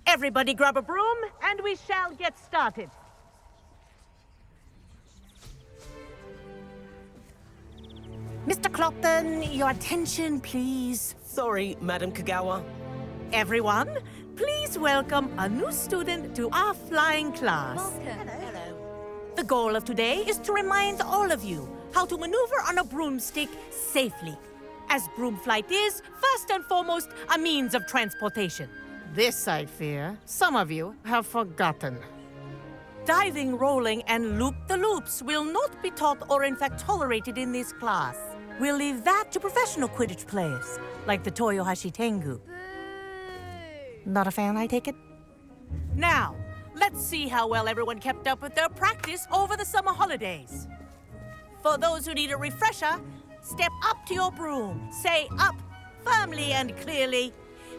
Everybody grab a broom, and we shall get started. Mr. Clopton, your attention, please. Sorry, Madam Kagawa. Everyone, please welcome a new student to our flying class. Welcome. Hello. The goal of today is to remind all of you how to maneuver on a broomstick safely, as broom flight is, first and foremost, a means of transportation. This, I fear, some of you have forgotten. Diving, rolling, and loop-the-loops will not be taught or in fact tolerated in this class. We'll leave that to professional Quidditch players, like the Toyohashi Tengu. Not a fan, I take it? Now, let's see how well everyone kept up with their practice over the summer holidays. For those who need a refresher, step up to your broom, say up firmly and clearly,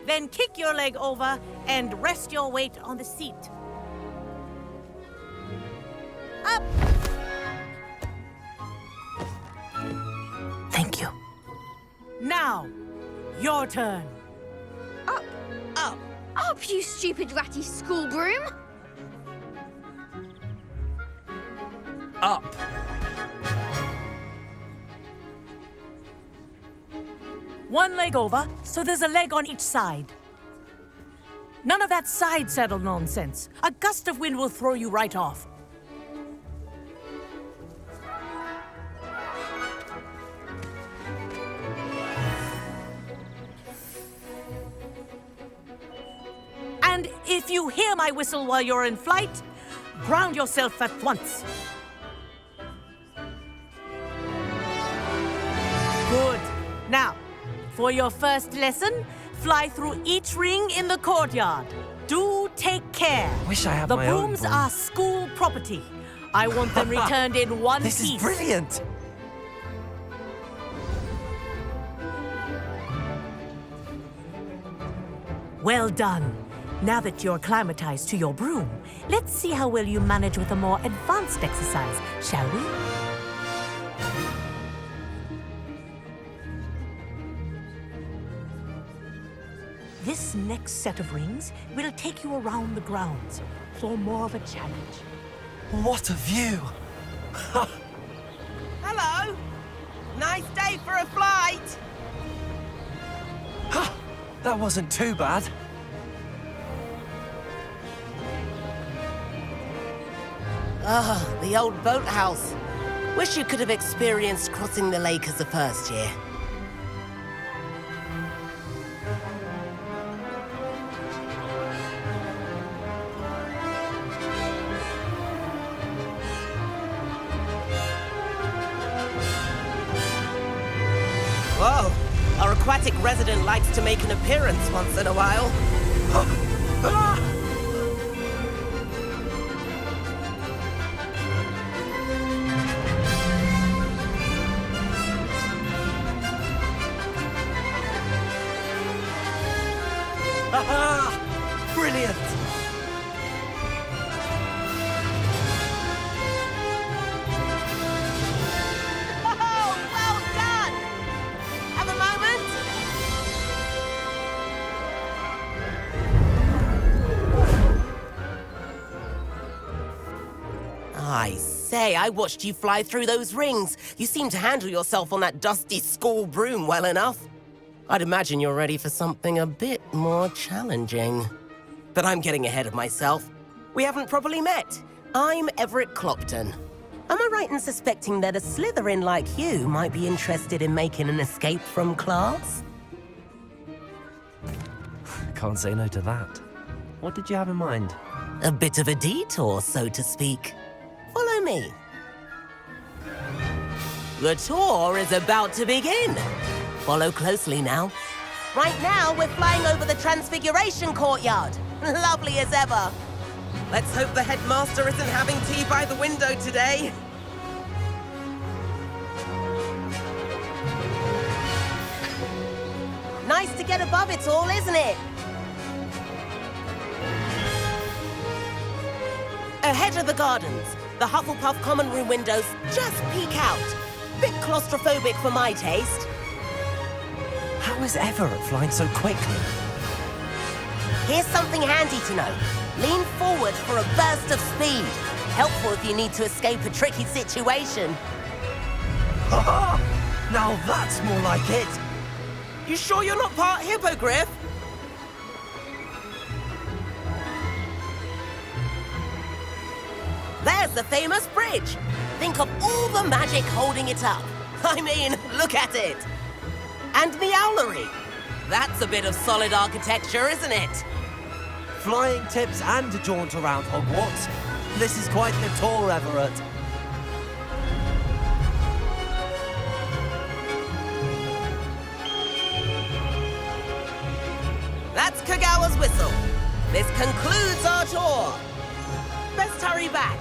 then kick your leg over and rest your weight on the seat. Up! Thank you. Now, your turn. Up. Up. Up, you stupid ratty school broom. Up. One leg over, so there's a leg on each side. None of that side saddle nonsense. A gust of wind will throw you right off. And if you hear my whistle while you're in flight, ground yourself at once. Good. Now, for your first lesson, fly through each ring in the courtyard. Do take care. Wish I had the my own brooms broom. are school property. I want them returned in one This piece. is brilliant! Well done. Now that you're acclimatized to your broom, let's see how well you manage with a more advanced exercise, shall we? This next set of rings will take you around the grounds for more of a challenge. What a view! Hello. Nice day for a flight. That wasn't too bad. Ah, the old boathouse. Wish you could have experienced crossing the lake as a first year. Whoa, our aquatic resident likes to make an appearance once in a while. Brilliant! Oh, well done! Have a moment? I say, I watched you fly through those rings. You seem to handle yourself on that dusty school broom well enough. I'd imagine you're ready for something a bit more challenging. But I'm getting ahead of myself. We haven't properly met. I'm Everett Clopton. Am I right in suspecting that a Slytherin like you might be interested in making an escape from class? Can't say no to that. What did you have in mind? A bit of a detour, so to speak. Follow me. The tour is about to begin. Follow closely now. Right now, we're flying over the Transfiguration Courtyard. Lovely as ever. Let's hope the headmaster isn't having tea by the window today. Nice to get above it all, isn't it? Ahead of the gardens, the Hufflepuff common room windows just peek out. Bit claustrophobic for my taste. How is Everett flying so quickly? Here's something handy to know. Lean forward for a burst of speed. Helpful if you need to escape a tricky situation. Ha! Now that's more like it. You sure you're not part hippogriff? There's the famous bridge. Think of all the magic holding it up. I mean, look at it. And the owlery. That's a bit of solid architecture, isn't it? Flying tips and a jaunt around Hogwarts. This is quite the tour, Everett. That's Kagawa's whistle. This concludes our tour. Best hurry back.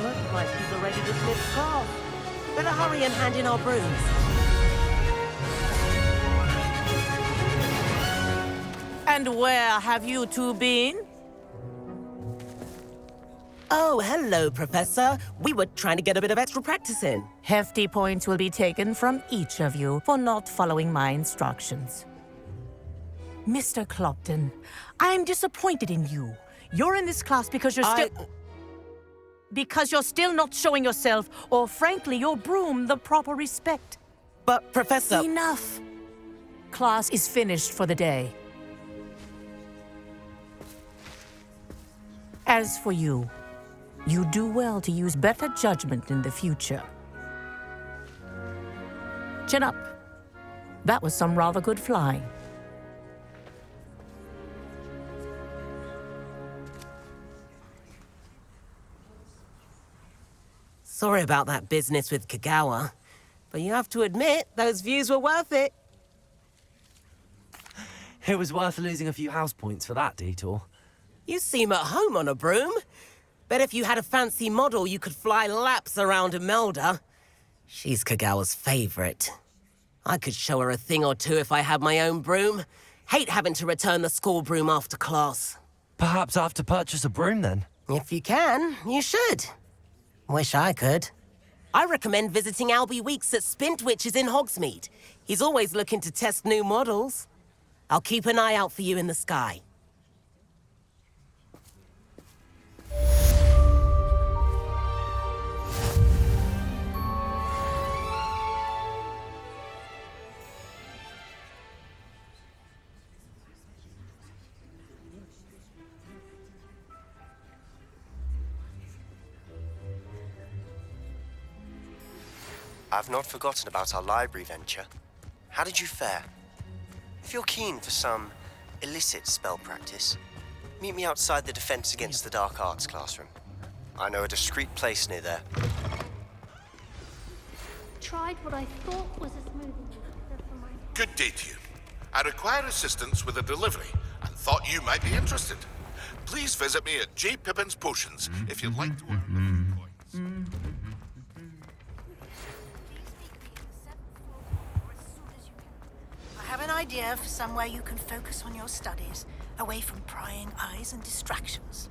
Looks like people ready to slip class. Better hurry and hand in our brooms. And where have you two been? Oh, hello, Professor. We were trying to get a bit of extra practice in. Hefty points will be taken from each of you for not following my instructions. Mr. Clopton, I'm disappointed in you. You're in this class because you're still not showing yourself, or frankly, your broom, the proper respect. But, Professor... Enough. Class is finished for the day. As for you, you do well to use better judgment in the future. Chin up. That was some rather good flying. Sorry about that business with Kagawa, but you have to admit, those views were worth it. It was worth losing a few house points for that detour. You seem at home on a broom. Bet if you had a fancy model, you could fly laps around Imelda. She's Kagawa's favorite. I could show her a thing or two if I had my own broom. Hate having to return the school broom after class. Perhaps I have to purchase a broom then? If you can, you should. Wish I could. I recommend visiting Albie Weeks at Spintwitches in Hogsmeade. He's always looking to test new models. I'll keep an eye out for you in the sky. I've not forgotten about our library venture. How did you fare? If you're keen for some illicit spell practice, meet me outside the Defense Against the Dark Arts classroom. I know a discreet place near there. Tried what I thought was a smoothie. Good day to you. I require assistance with a delivery and thought you might be interested. Please visit me at J. Pippin's Potions if you'd like to earn a few points. I have an idea for somewhere you can focus on your studies, away from prying eyes and distractions.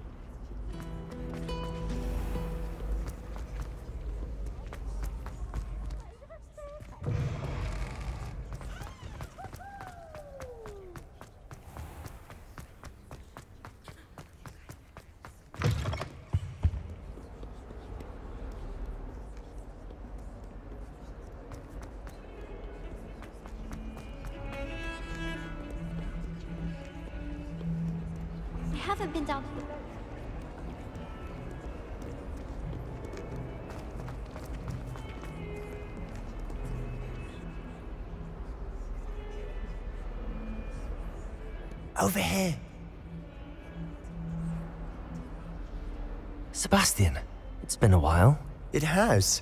I haven't been down to the road. Over here. Sebastian, it's been a while. It has.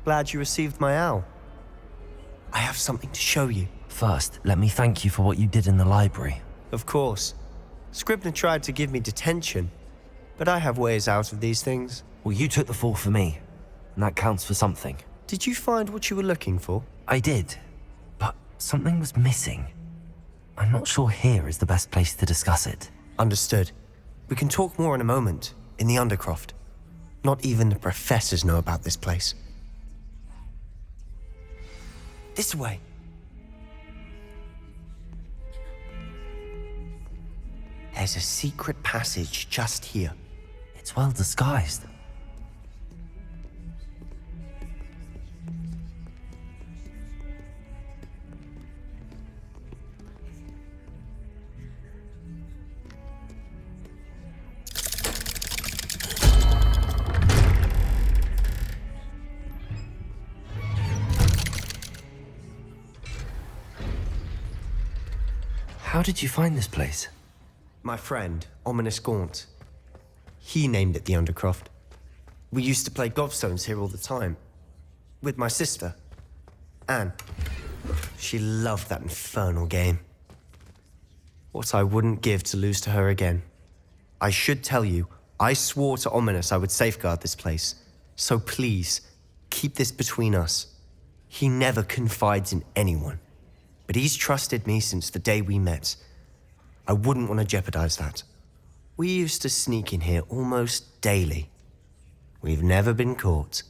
Glad you received my owl. I have something to show you. First, let me thank you for what you did in the library. Of course. Scribner tried to give me detention, but I have ways out of these things. Well, you took the fall for me, and that counts for something. Did you find what you were looking for? I did, but something was missing. I'm not sure here is the best place to discuss it. Understood. We can talk more in a moment, in the Undercroft. Not even the professors know about this place. This way. There's a secret passage just here. It's well disguised. How did you find this place? My friend, Ominous Gaunt. He named it the Undercroft. We used to play gobstones here all the time. With my sister, Anne. She loved that infernal game. What I wouldn't give to lose to her again. I should tell you, I swore to Ominous I would safeguard this place. So please, keep this between us. He never confides in anyone. But he's trusted me since the day we met. I wouldn't want to jeopardize that. We used to sneak in here almost daily. We've never been caught.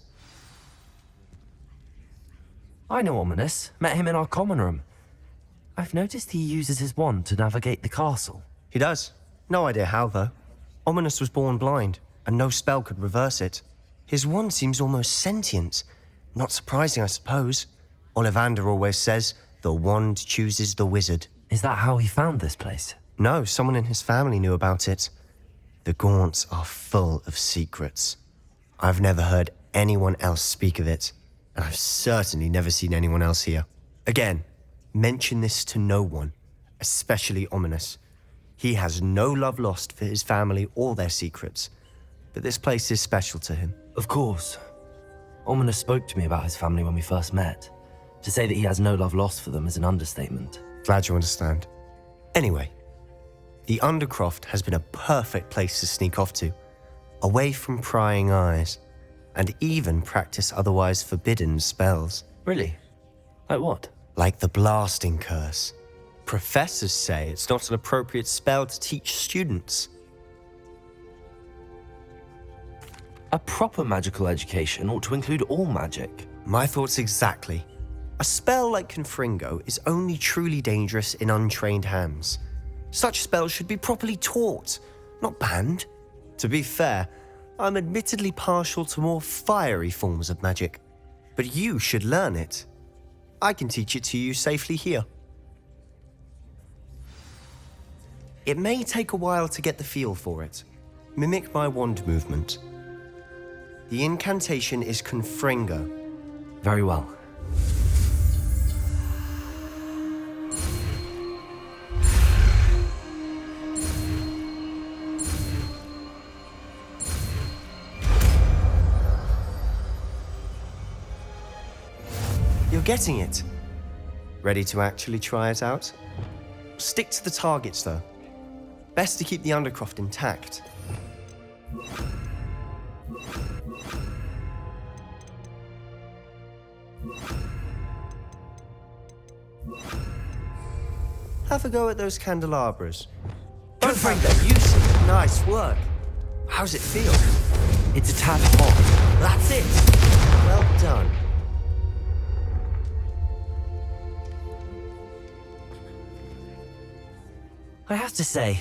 I know Ominous. Met him in our common room. I've noticed he uses his wand to navigate the castle. He does. No idea how, though. Ominous was born blind, and no spell could reverse it. His wand seems almost sentient. Not surprising, I suppose. Ollivander always says, the wand chooses the wizard. Is that how he found this place? No, someone in his family knew about it. The Gaunts are full of secrets. I've never heard anyone else speak of it, and I've certainly never seen anyone else here. Again, mention this to no one, especially Ominous. He has no love lost for his family or their secrets, but this place is special to him. Of course. Ominous spoke to me about his family when we first met. To say that he has no love lost for them is an understatement. Glad you understand. Anyway, the Undercroft has been a perfect place to sneak off to, away from prying eyes, and even practice otherwise forbidden spells. Really? Like what? Like the Blasting Curse. Professors say it's not an appropriate spell to teach students. A proper magical education ought to include all magic. My thoughts exactly. A spell like Confringo is only truly dangerous in untrained hands. Such spells should be properly taught, not banned. To be fair, I'm admittedly partial to more fiery forms of magic, but you should learn it. I can teach it to you safely here. It may take a while to get the feel for it. Mimic my wand movement. The incantation is Confringo. Very well. You're getting it. Ready to actually try it out? Stick to the targets, though. Best to keep the Undercroft intact. Have a go at those candelabras. Confringo, use. Nice work. How's it feel? It's a tad hot. That's it. Well done. I have to say,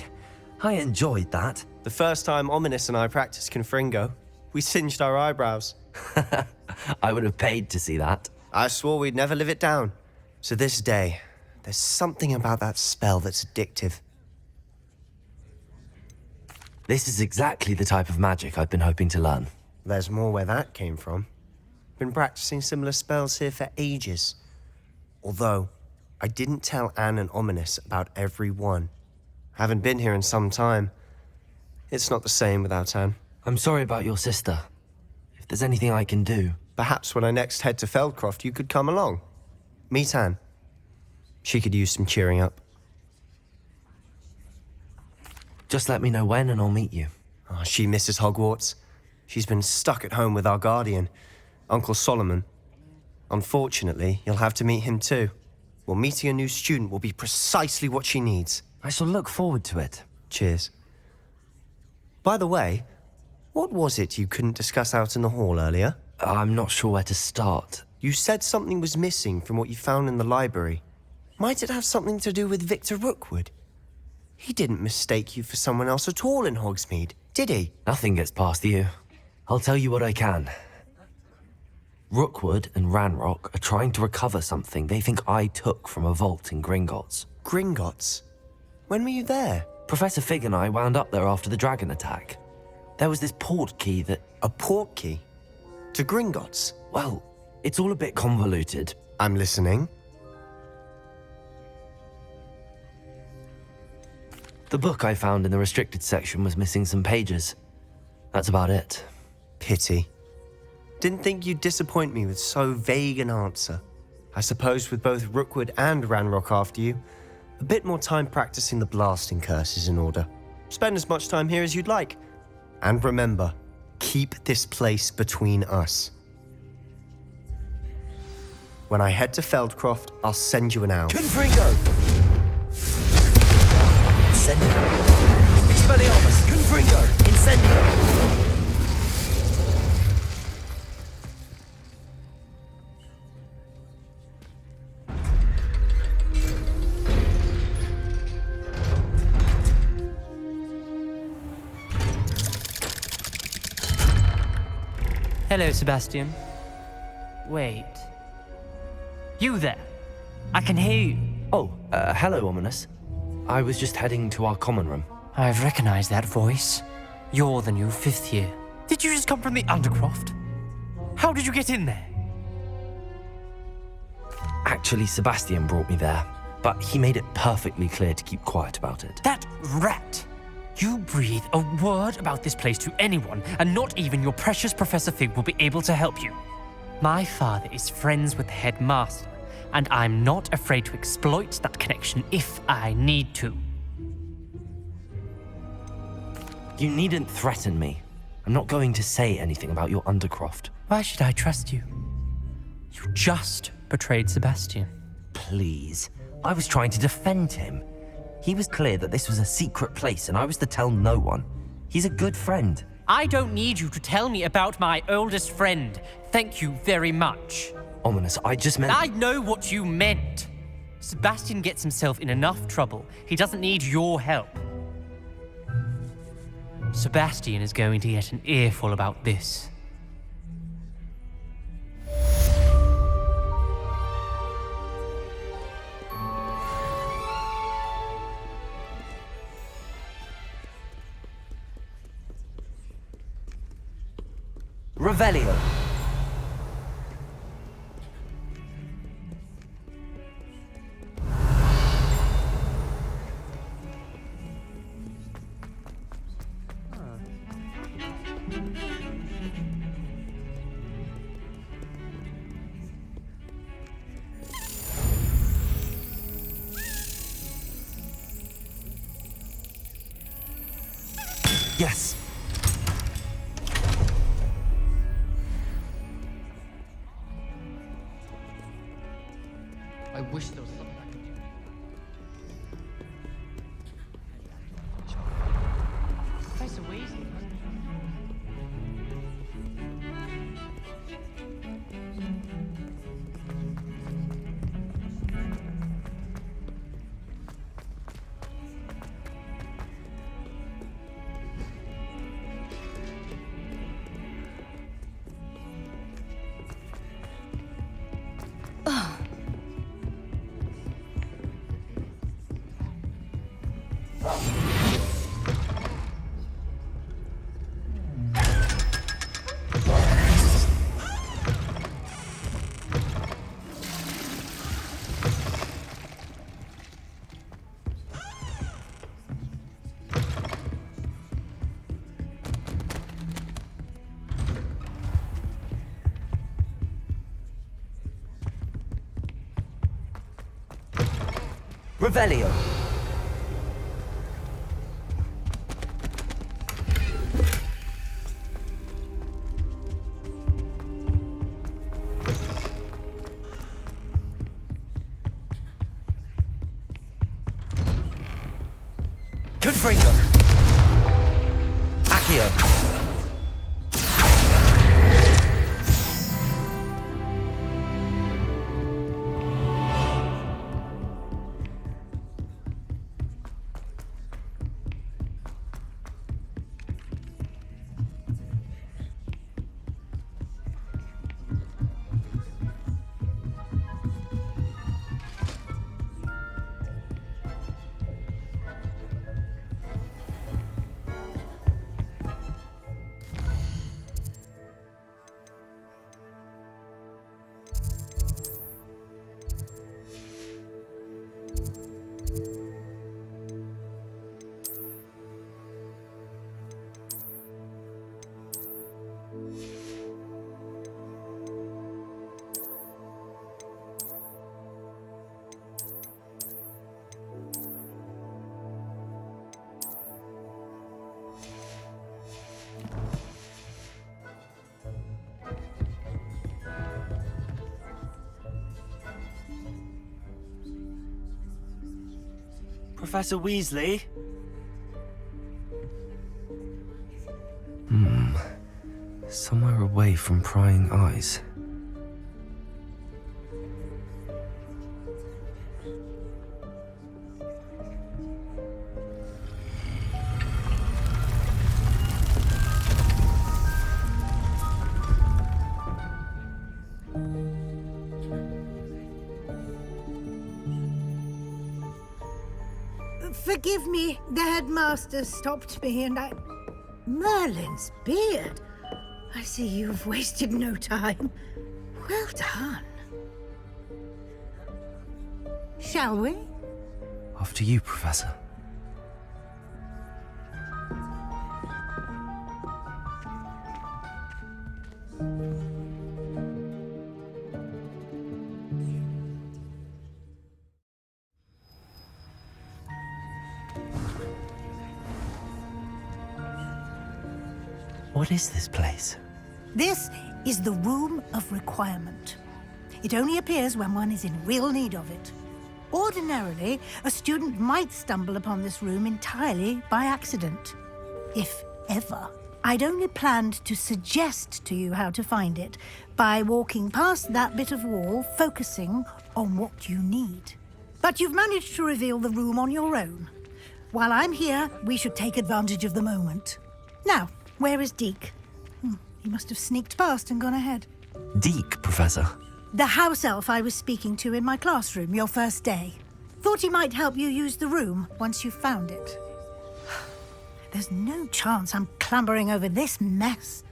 I enjoyed that. The first time Ominous and I practiced Confringo, we singed our eyebrows. I would have paid to see that. I swore we'd never live it down. To this day, there's something about that spell that's addictive. This is exactly the type of magic I've been hoping to learn. There's more where that came from. Been practicing similar spells here for ages. Although, I didn't tell Anne and Ominous about every one. Haven't been here in some time. It's not the same without Anne. I'm sorry about your sister. If there's anything I can do... Perhaps when I next head to Feldcroft, you could come along. Meet Anne. She could use some cheering up. Just let me know when and I'll meet you. Oh, she misses Hogwarts. She's been stuck at home with our guardian, Uncle Solomon. Unfortunately, you'll have to meet him too. Well, meeting a new student will be precisely what she needs. I shall look forward to it. Cheers. By the way, what was it you couldn't discuss out in the hall earlier? I'm not sure where to start. You said something was missing from what you found in the library. Might it have something to do with Victor Rookwood? He didn't mistake you for someone else at all in Hogsmeade, did he? Nothing gets past you. I'll tell you what I can. Rookwood and Ranrock are trying to recover something they think I took from a vault in Gringotts. Gringotts? When were you there? Professor Fig and I wound up there after the dragon attack. There was this port key that... A port key? To Gringotts? Well, it's all a bit convoluted. I'm listening. The book I found in the restricted section was missing some pages. That's about it. Pity. Didn't think you'd disappoint me with so vague an answer. I suppose with both Rookwood and Ranrock after you, a bit more time practicing the blasting curse is in order. Spend as much time here as you'd like. And remember, keep this place between us. When I head to Feldcroft, I'll send you an owl. Confringo! Incendio! Expelliarmus! Confringo! Incendio! Hello, Sebastian. Wait. You there? I can hear you. Oh, hello, Ominous. I was just heading to our common room. I've recognized that voice. You're the new 5th year. Did you just come from the Undercroft? How did you get in there? Actually, Sebastian brought me there, but he made it perfectly clear to keep quiet about it. That rat! You breathe a word about this place to anyone, and not even your precious Professor Fig will be able to help you. My father is friends with the headmaster, and I'm not afraid to exploit that connection if I need to. You needn't threaten me. I'm not going to say anything about your Undercroft. Why should I trust you? You just betrayed Sebastian. Please. I was trying to defend him. He was clear that this was a secret place and I was to tell no one. He's a good friend. I don't need you to tell me about my oldest friend. Thank you very much. Ominous, I just meant... I know what you meant. Sebastian gets himself in enough trouble. He doesn't need your help. Sebastian is going to get an earful about this. Revelio. Yes. I wish there was something I could do. Professor Weasley. Revelio. Confringo. Accio. Professor Weasley? Somewhere away from prying eyes. Forgive me, the headmaster stopped me and I... Merlin's beard. I see you've wasted no time. Well done. Shall we? After you, Professor. What is this place? This is the Room of Requirement. It only appears when one is in real need of it. Ordinarily, a student might stumble upon this room entirely by accident. If ever. I'd only planned to suggest to you how to find it by walking past that bit of wall, focusing on what you need. But you've managed to reveal the room on your own. While I'm here, we should take advantage of the moment. Now, where is Deke? He must have sneaked past and gone ahead. Deke, Professor. The house elf I was speaking to in my classroom your first day. Thought he might help you use the room once you found it. There's no chance I'm clambering over this mess.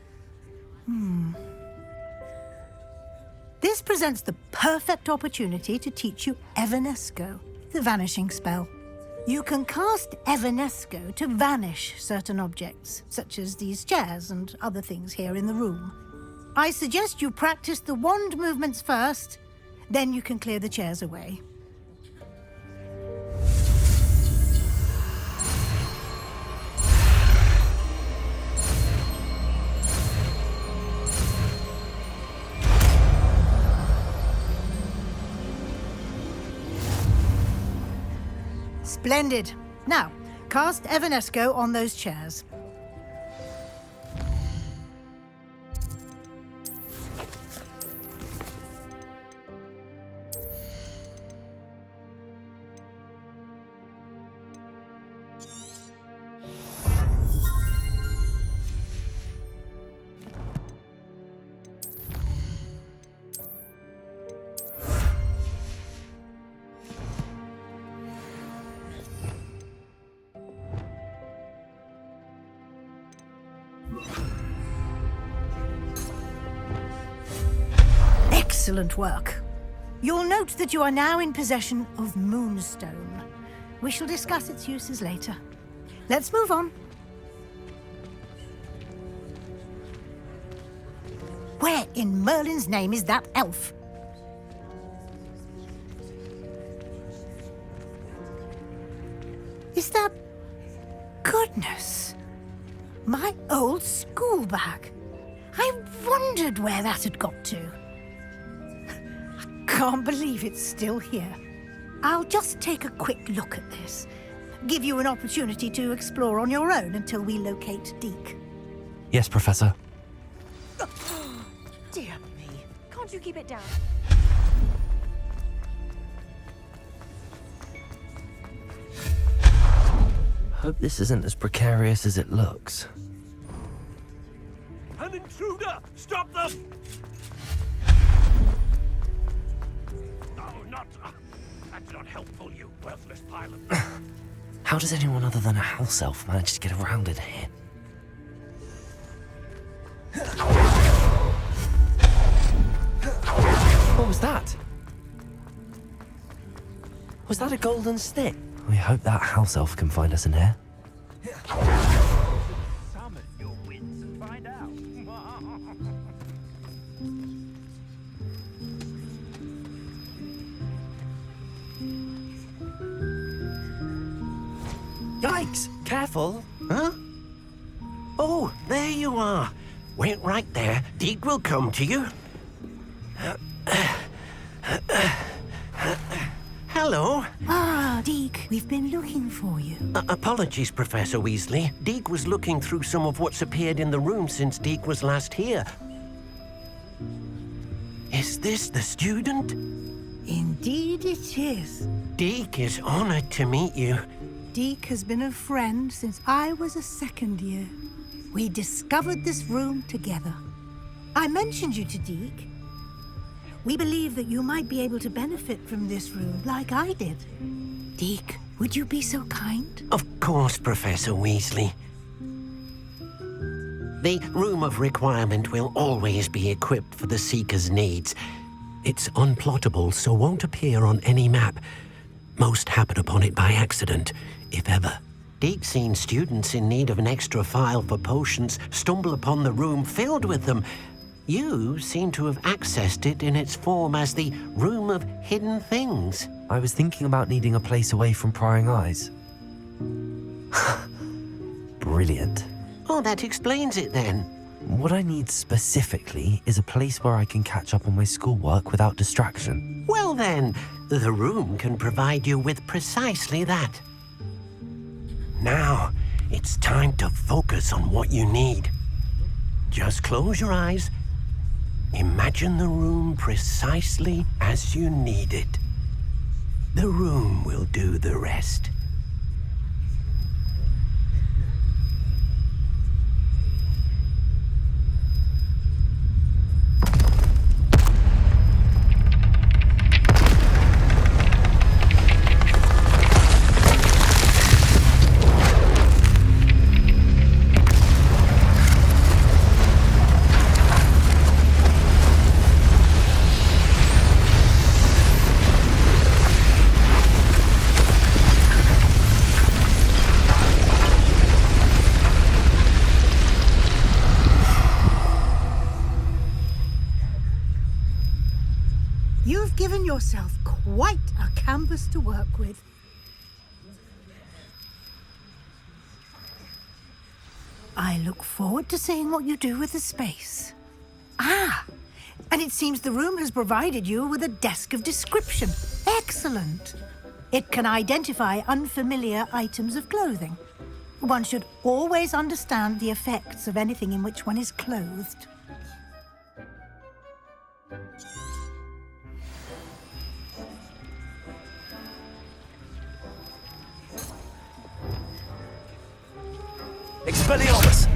This presents the perfect opportunity to teach you Evanesco, the vanishing spell. You can cast Evanesco to vanish certain objects, such as these chairs and other things here in the room. I suggest you practice the wand movements first, then you can clear the chairs away. Splendid. Now, cast Evanesco on those chairs. Excellent work. You'll note that you are now in possession of Moonstone. We shall discuss its uses later. Let's move on. Where in Merlin's name is that elf? Is that... Goodness! My old school bag. I wondered where that had got to. Can't believe it's still here. I'll just take a quick look at this. Give you an opportunity to explore on your own until we locate Deke. Yes, Professor. Dear me. Can't you keep it down? Hope this isn't as precarious as it looks. An intruder! Stop them! That's not helpful, you worthless pile of... How does anyone other than a house elf manage to get around in here? What was that? Was that a golden stick? We hope that house elf can find us in here. Summon your wits and find out. Yikes! Careful! Huh? Oh, there you are. Wait right there. Deke will hello. Ah, Deke, we've been looking for you. Apologies, Professor Weasley. Deke was looking through some of what's appeared in the room since Deke was last here. Is this the student? Indeed it is. Deke is honored to meet you. Deke has been a friend since I was a second year. We discovered this room together. I mentioned you to Deke. We believe that you might be able to benefit from this room like I did. Deke, would you be so kind? Of course, Professor Weasley. The Room of Requirement will always be equipped for the Seeker's needs. It's unplottable, so won't appear on any map. Most happen upon it by accident, if ever. Deke's seen students in need of an extra file for potions stumble upon the room filled with them. You seem to have accessed it in its form as the Room of Hidden Things. I was thinking about needing a place away from prying eyes. Brilliant. Oh, that explains it then. What I need specifically is a place where I can catch up on my schoolwork without distraction. Well then, the room can provide you with precisely that. Now, it's time to focus on what you need. Just close your eyes. Imagine the room precisely as you need it. The room will do the rest. You've given yourself quite a canvas to work with. I look forward to seeing what you do with the space. Ah, and it seems the room has provided you with a desk of description. Excellent. It can identify unfamiliar items of clothing. One should always understand the effects of anything in which one is clothed. Expelliarmus!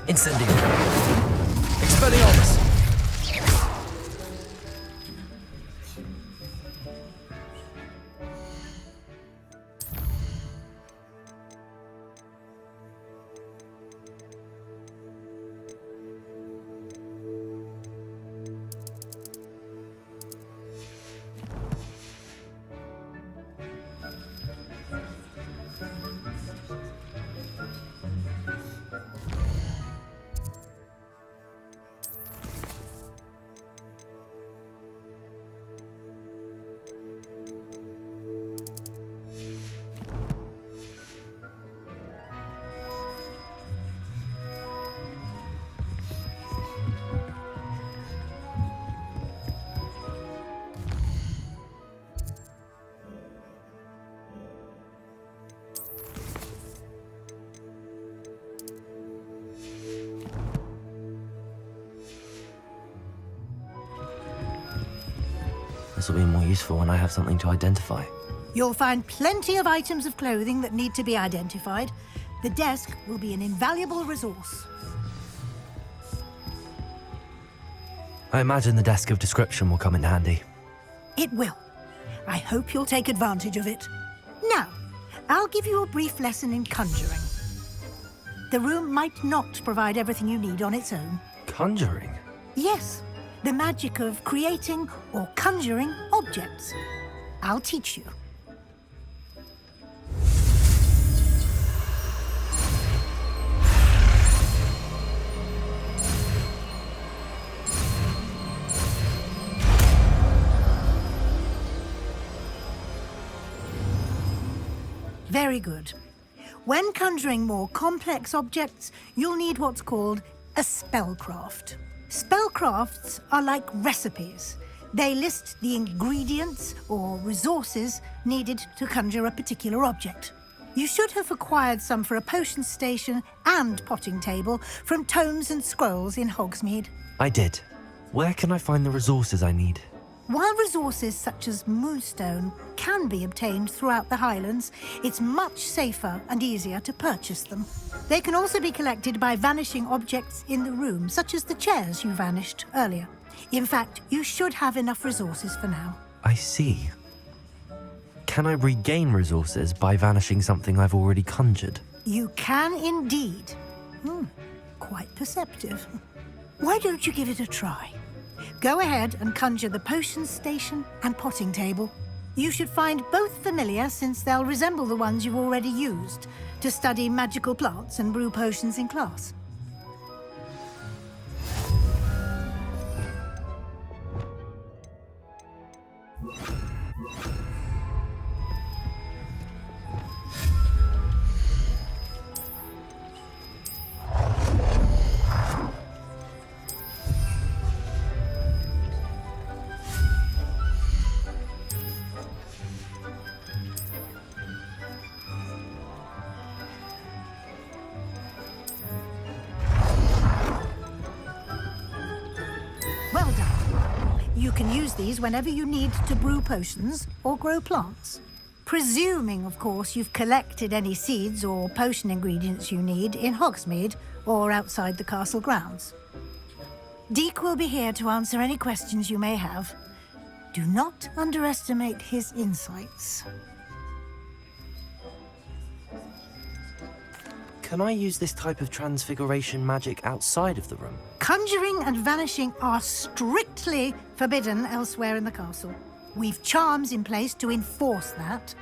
Incendium! Expelliarmus! This will be more useful when I have something to identify. You'll find plenty of items of clothing that need to be identified. The desk will be an invaluable resource. I imagine the desk of description will come in handy. It will. I hope you'll take advantage of it. Now, I'll give you a brief lesson in conjuring. The room might not provide everything you need on its own. Conjuring? Yes, the magic of creating or conjuring objects. I'll teach you. Very good. When conjuring more complex objects, you'll need what's called a spellcraft. Spellcrafts are like recipes. They list the ingredients or resources needed to conjure a particular object. You should have acquired some for a potion station and potting table from tomes and scrolls in Hogsmeade. I did. Where can I find the resources I need? While resources such as moonstone can be obtained throughout the Highlands, it's much safer and easier to purchase them. They can also be collected by vanishing objects in the room, such as the chairs you vanished earlier. In fact, you should have enough resources for now. I see. Can I regain resources by vanishing something I've already conjured? You can indeed. Quite perceptive. Why don't you give it a try? Go ahead and conjure the potion station and potting table. You should find both familiar, since they'll resemble the ones you've already used to study magical plants and brew potions in class. Well done. You can use these whenever you need to brew potions or grow plants. Presuming, of course, you've collected any seeds or potion ingredients you need in Hogsmeade or outside the castle grounds. Deek will be here to answer any questions you may have. Do not underestimate his insights. Can I use this type of transfiguration magic outside of the room? Conjuring and vanishing are strictly forbidden elsewhere in the castle. We've charms in place to enforce that.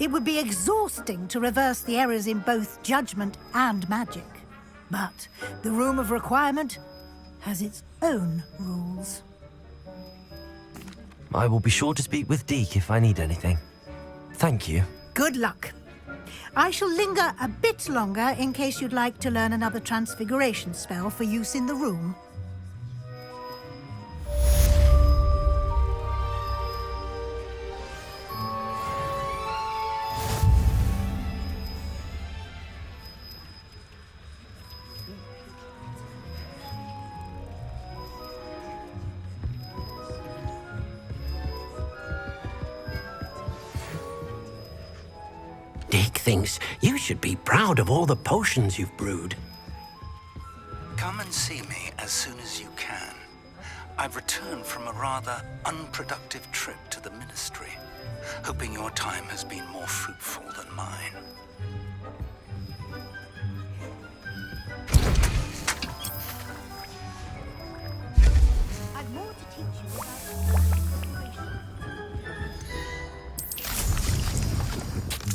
It would be exhausting to reverse the errors in both judgment and magic. But the Room of Requirement has its own rules. I will be sure to speak with Deek if I need anything. Thank you. Good luck. I shall linger a bit longer in case you'd like to learn another transfiguration spell for use in the room. Deek thinks you should be proud of all the potions you've brewed. Come and see me as soon as you can. I've returned from a rather unproductive trip to the Ministry, hoping your time has been more fruitful than mine. I've more to teach you about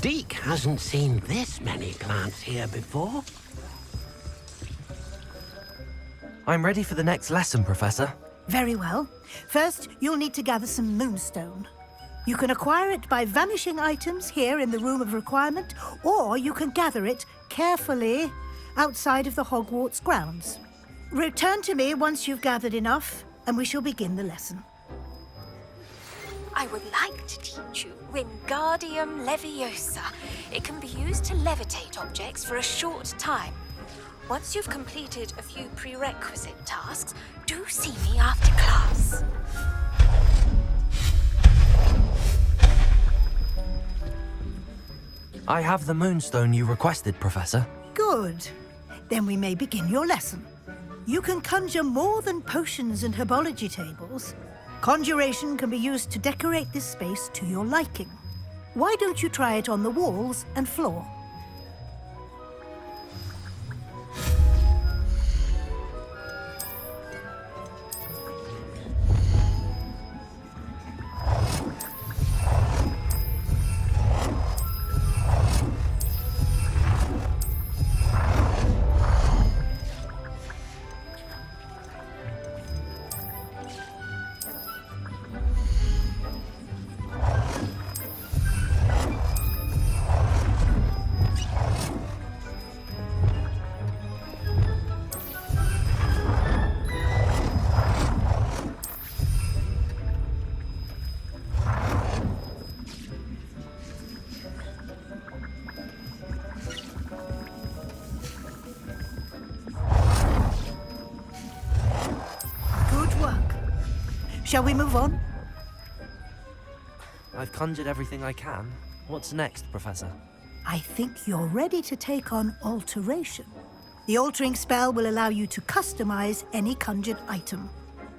Deek hasn't seen this many plants here before. I'm ready for the next lesson, Professor. Very well. First, you'll need to gather some moonstone. You can acquire it by vanishing items here in the Room of Requirement, or you can gather it carefully outside of the Hogwarts grounds. Return to me once you've gathered enough, and we shall begin the lesson. I would like to teach you Wingardium Leviosa. It can be used to levitate objects for a short time. Once you've completed a few prerequisite tasks, do see me after class. I have the moonstone you requested, Professor. Good. Then we may begin your lesson. You can conjure more than potions and herbology tables. Conjuration can be used to decorate this space to your liking. Why don't you try it on the walls and floor? Shall we move on? I've conjured everything I can. What's next, Professor? I think you're ready to take on alteration. The altering spell will allow you to customize any conjured item.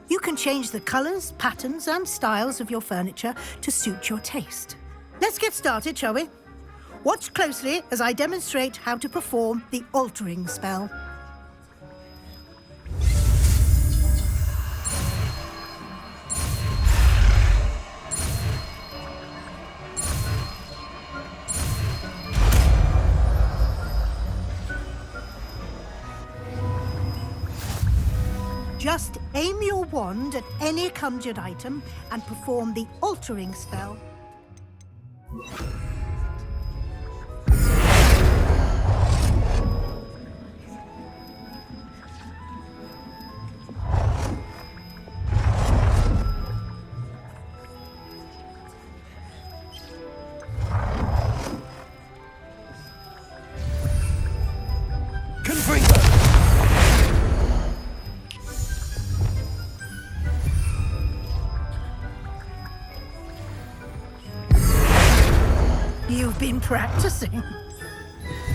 You can change the colors, patterns, and styles of your furniture to suit your taste. Let's get started, shall we? Watch closely as I demonstrate how to perform the altering spell. Just aim your wand at any conjured item and perform the altering spell. You've been practicing.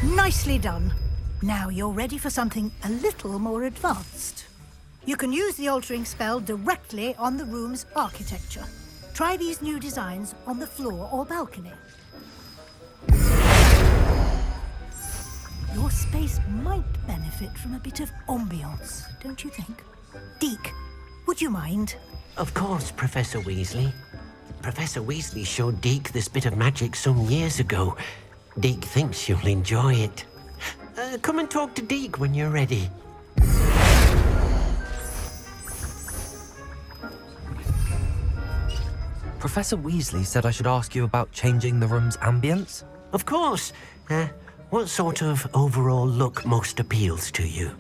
Nicely done. Now you're ready for something a little more advanced. You can use the altering spell directly on the room's architecture. Try these new designs on the floor or balcony. Your space might benefit from a bit of ambiance, don't you think? Deke, would you mind? Of course, Professor Weasley. Professor Weasley showed Deke this bit of magic some years ago. Deke thinks you'll enjoy it. Come and talk to Deke when you're ready. Professor Weasley said I should ask you about changing the room's ambience? Of course. What sort of overall look most appeals to you?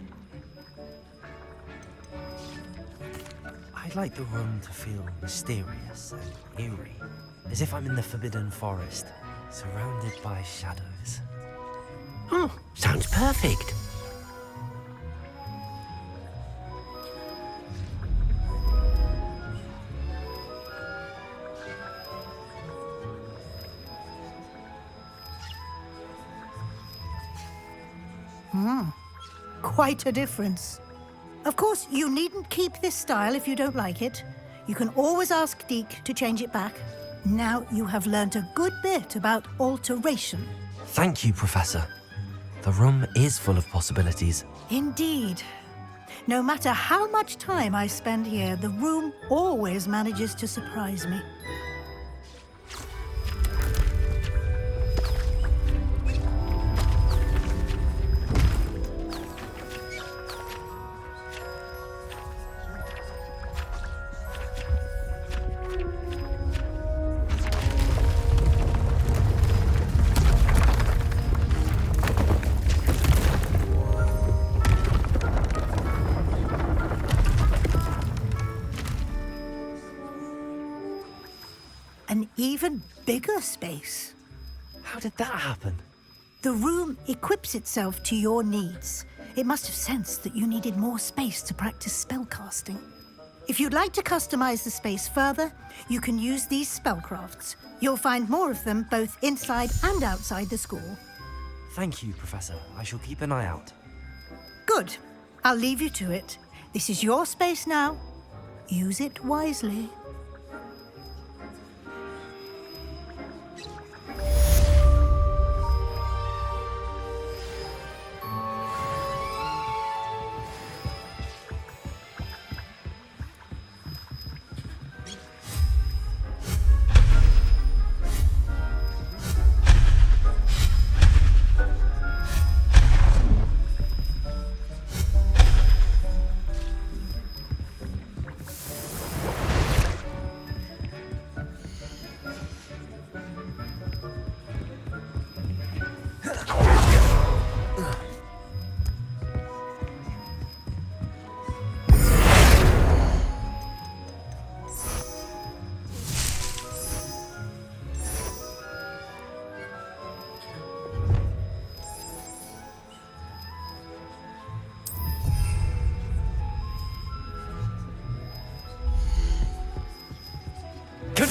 I'd like the room to feel mysterious and eerie, as if I'm in the Forbidden Forest, surrounded by shadows. Oh, sounds perfect. Quite a difference. Of course, you needn't keep this style if you don't like it. You can always ask Deke to change it back. Now you have learnt a good bit about alteration. Thank you, Professor. The room is full of possibilities. Indeed. No matter how much time I spend here, the room always manages to surprise me. An even bigger space. How did that happen? The room equips itself to your needs. It must have sensed that you needed more space to practice spellcasting. If you'd like to customize the space further, you can use these spellcrafts. You'll find more of them both inside and outside the school. Thank you, Professor. I shall keep an eye out. Good. I'll leave you to it. This is your space now. Use it wisely.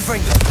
delivering.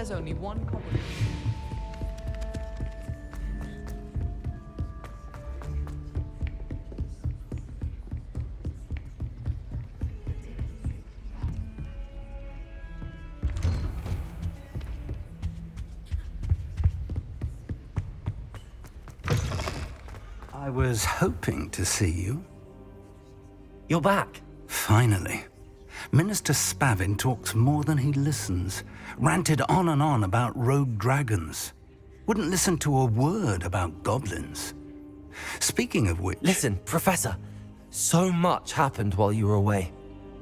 There's only one copy. I was hoping to see you. You're back. Finally. Minister Spavin talks more than he listens. Ranted on and on about rogue dragons. Wouldn't listen to a word about goblins. Speaking of which... Listen, Professor. So much happened while you were away.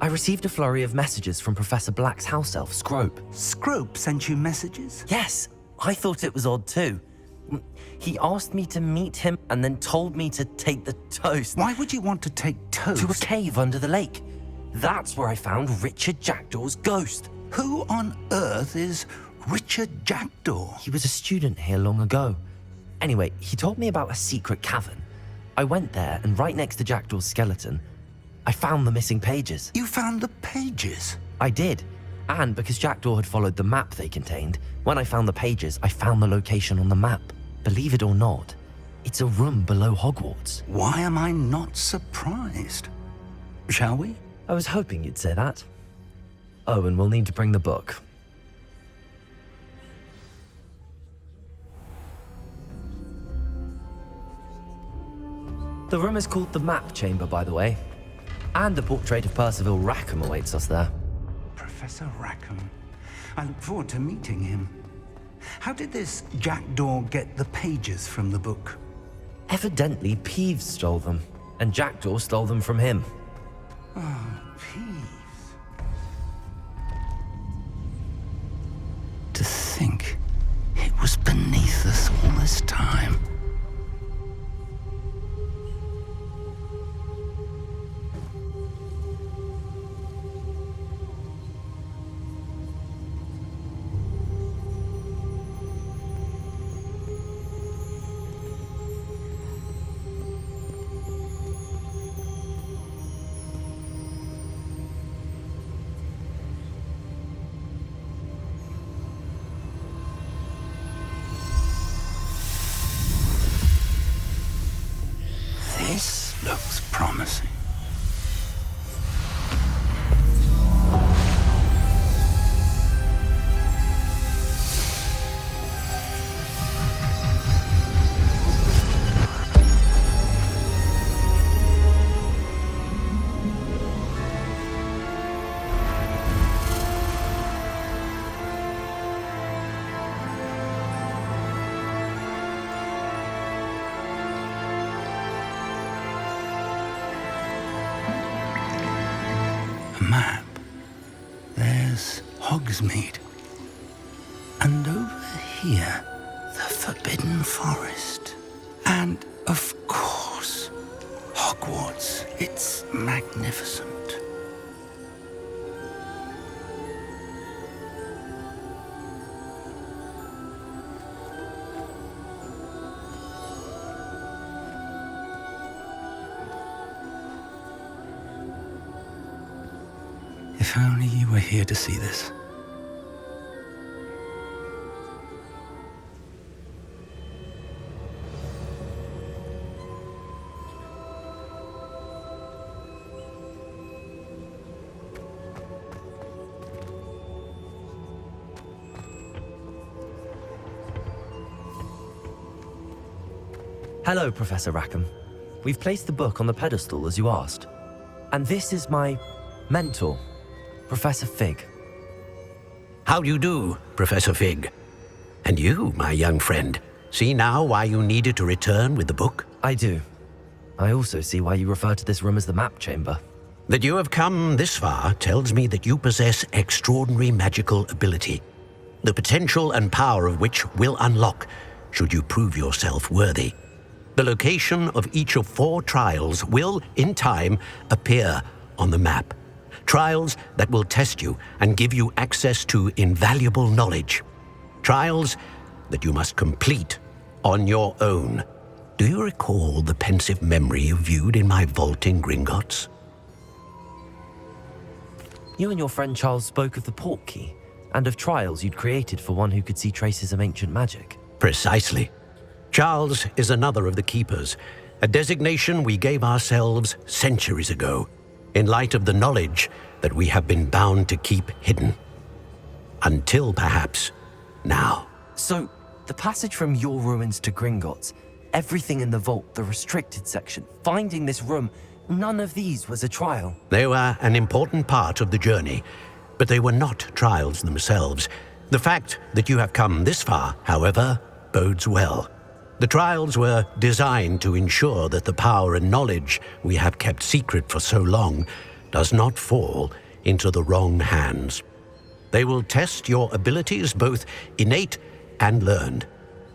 I received a flurry of messages from Professor Black's house elf, Scrope. Scrope sent you messages? Yes. I thought it was odd too. He asked me to meet him and then told me to take the toast. Why would you want to take toast? To a cave under the lake. That's where I found Richard Jackdaw's ghost. Who on earth is Richard Jackdaw? He was a student here long ago. Anyway, he told me about a secret cavern. I went there, and right next to Jackdaw's skeleton, I found the missing pages. You found the pages? I did. And because Jackdaw had followed the map they contained, when I found the pages, I found the location on the map. Believe it or not, it's a room below Hogwarts. Why am I not surprised? Shall we? I was hoping you'd say that. Oh, and we'll need to bring the book. The room is called the Map Chamber, by the way. And a portrait of Percival Rackham awaits us there. Professor Rackham. I look forward to meeting him. How did this Jackdaw get the pages from the book? Evidently, Peeves stole them, and Jackdaw stole them from him. Oh, Peeves. To think it was beneath us all this time. This looks promising. Map. There's Hogsmeade. And over here, the Forbidden Forest. And, of course, Hogwarts. It's magnificent. If only you were here to see this. Hello, Professor Rackham. We've placed the book on the pedestal as you asked. And this is my mentor, Professor Fig. How do you do, Professor Fig? And you, my young friend, see now why you needed to return with the book? I do. I also see why you refer to this room as the Map Chamber. That you have come this far tells me that you possess extraordinary magical ability, the potential and power of which will unlock should you prove yourself worthy. The location of each of 4 trials will, in time, appear on the map. Trials that will test you and give you access to invaluable knowledge. Trials that you must complete on your own. Do you recall the pensive memory you viewed in my vault in Gringotts? You and your friend Charles spoke of the Portkey And of trials you'd created for one who could see traces of ancient magic. Precisely. Charles is another of the keepers, a designation we gave ourselves centuries ago, in light of the knowledge that we have been bound to keep hidden. Until perhaps now. So, the passage from your ruins to Gringotts, everything in the vault, the restricted section, finding this room, none of these was a trial. They were an important part of the journey, but they were not trials themselves. The fact that you have come this far, however, bodes well. The trials were designed to ensure that the power and knowledge we have kept secret for so long does not fall into the wrong hands. They will test your abilities, both innate and learned.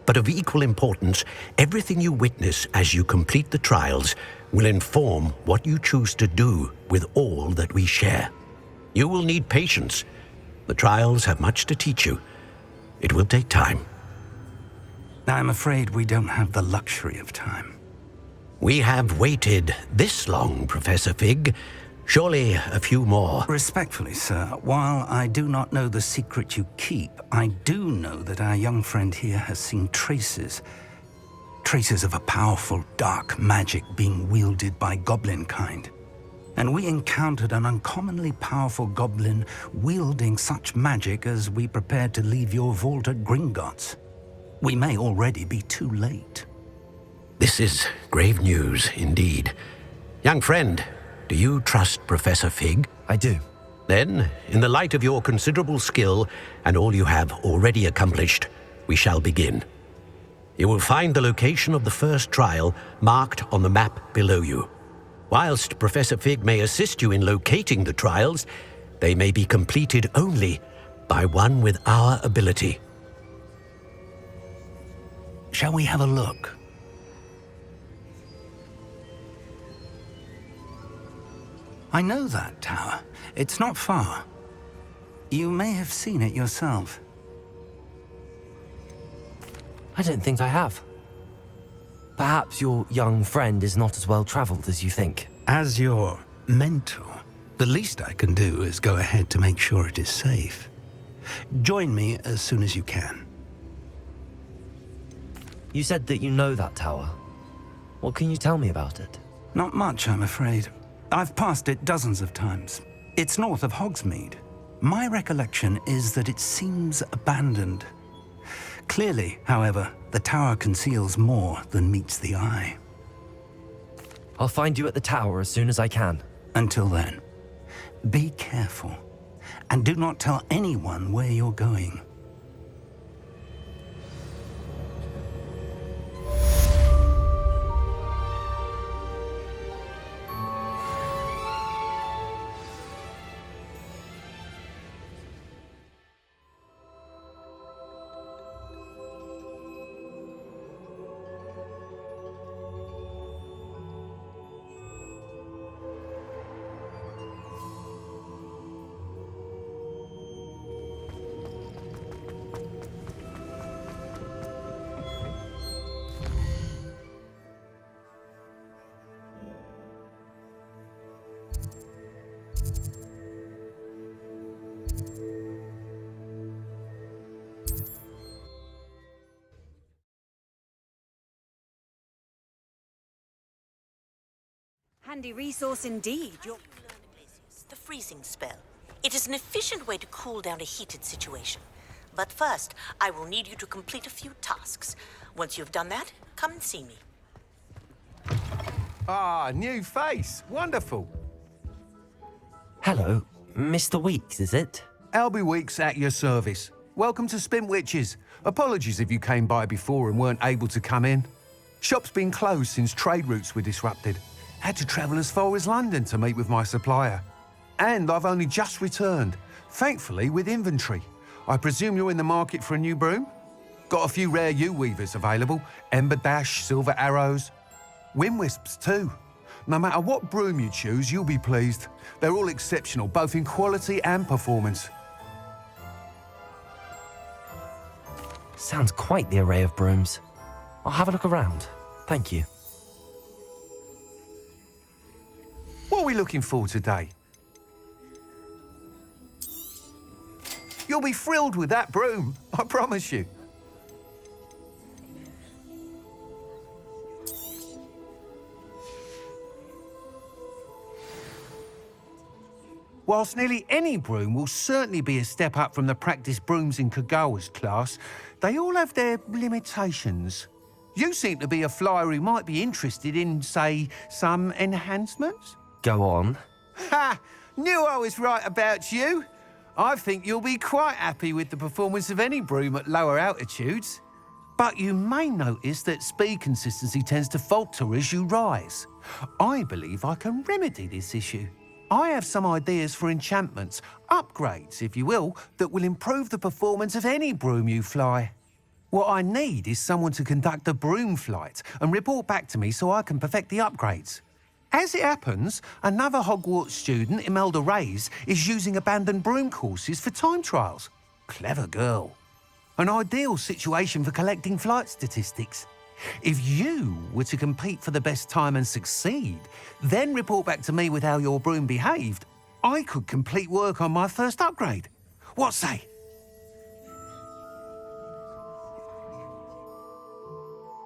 But of equal importance, everything you witness as you complete the trials will inform what you choose to do with all that we share. You will need patience. The trials have much to teach you. It will take time. I'm afraid we don't have the luxury of time. We have waited this long, Professor Fig. Surely a few more. Respectfully, sir, while I do not know the secret you keep, I do know that our young friend here has seen traces of a powerful dark magic being wielded by goblin kind. And we encountered an uncommonly powerful goblin wielding such magic as we prepared to leave your vault at Gringotts. We may already be too late. This is grave news indeed. Young friend, do you trust Professor Fig? I do. Then, in the light of your considerable skill and all you have already accomplished, we shall begin. You will find the location of the first trial marked on the map below you. Whilst Professor Fig may assist you in locating the trials, they may be completed only by one with our ability. Shall we have a look? I know that tower. It's not far. You may have seen it yourself. I don't think I have. Perhaps your young friend is not as well traveled as you think. As your mentor, the least I can do is go ahead to make sure it is safe. Join me as soon as you can. You said that you know that tower. What can you tell me about it? Not much, I'm afraid. I've passed it dozens of times. It's north of Hogsmeade. My recollection is that it seems abandoned. Clearly, however, the tower conceals more than meets the eye. I'll find you at the tower as soon as I can. Until then, be careful, and do not tell anyone where you're going. Handy resource indeed. The freezing spell. It is an efficient way to cool down a heated situation. But first, I will need you to complete a few tasks. Once you've done that, come and see me. Ah, new face. Wonderful. Hello, Mr. Weeks, is it? Albie Weeks at your service. Welcome to Spintwitches. Apologies if you came by before and weren't able to come in. Shop's been closed since trade routes were disrupted. Had to travel as far as London to meet with my supplier. And I've only just returned, thankfully with inventory. I presume you're in the market for a new broom? Got a few rare yew-weavers available, Ember Dash, Silver Arrows, Wind Wisps too. No matter what broom you choose, you'll be pleased. They're all exceptional, both in quality and performance. Sounds quite the array of brooms. I'll have a look around. Thank you. What are we looking for today? You're You'll be thrilled with that broom, I promise you. Whilst nearly any broom will certainly be a step up from the practice brooms in Kagawa's class, they all have their limitations. You seem to be a flyer who might be interested in, say, some enhancements? Go on. Ha! Knew I was right about you. I think you'll be quite happy with the performance of any broom at lower altitudes. But you may notice that speed consistency tends to falter as you rise. I believe I can remedy this issue. I have some ideas for enchantments, upgrades, if you will, that will improve the performance of any broom you fly. What I need is someone to conduct a broom flight and report back to me so I can perfect the upgrades. As it happens, another Hogwarts student, Imelda Reyes, is using abandoned broom courses for time trials. Clever girl. An ideal situation for collecting flight statistics. If you were to compete for the best time and succeed, then report back to me with how your broom behaved, I could complete work on my first upgrade. What say?